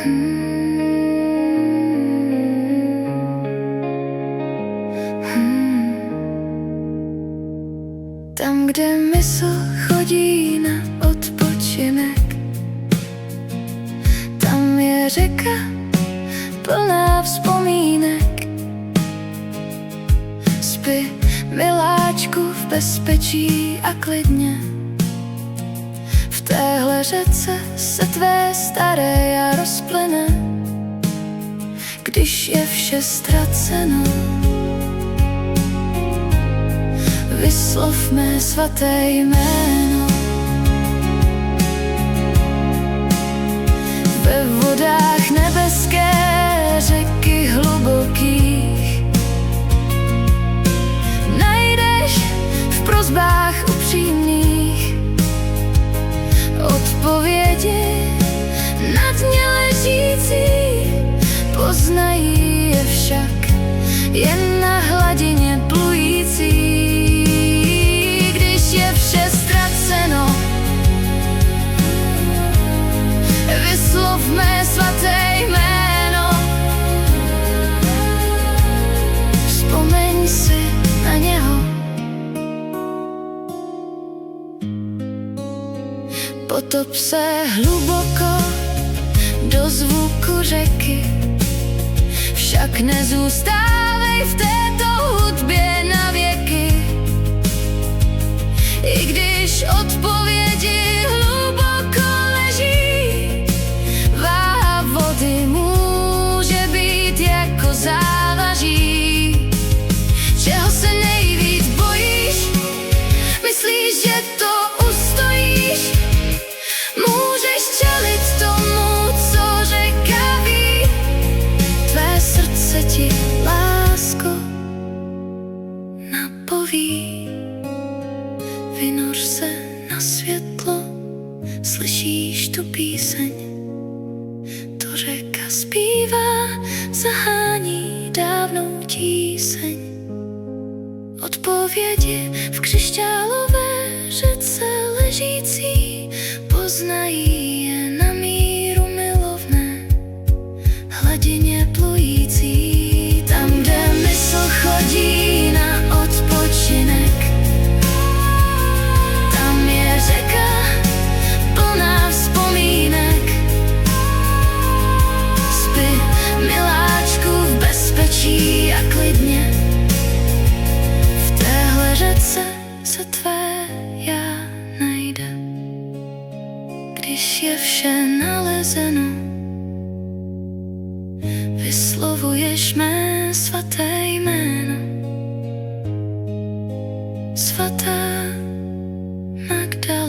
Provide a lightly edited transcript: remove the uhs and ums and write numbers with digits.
Tam, kde mysl chodí na odpočinek, tam je řeka plná vzpomínek. Spí, miláčku, v bezpečí a klidně. V téhle řece se tvé staré já rozplyne, když je vše ztraceno. Vyslov mé svaté jméno. Ve vodách nebeské řeky hlubokých najdeš v prosbách upřímných odpovědi na dně ležící. Poznají je však jen na hladině plující. Je vše ztraceno, vyslov mé svaté jméno. Vzpomeň si na něho. Potop se hluboko do zvuku řeky, však nezůstávej v této hudbě na věky. I když odpovědi hluboko leží, váha vody může být jako závaží. Čeho se nejvíc bojíš? Myslíš, že to ustojíš? Můžeš čelit tomu, co řeka ví. Tvé srdce ti, lásko, napoví. Vynoř se na světlo, slyšíš tu píseň? To řeka zpívá, zahání dávnou tíseň. Odpovědi v křišťálové řece ležící poznají je na míru milovné hladině plující. Tam, kde mysl chodí na odpočinek, řeka plná vzpomínek. Spí, miláčku, v bezpečí a klidně. V téhle řece se tvé já najde, když je vše nalezeno. Vyslovuješ mé svaté jméno. Svatá Magda.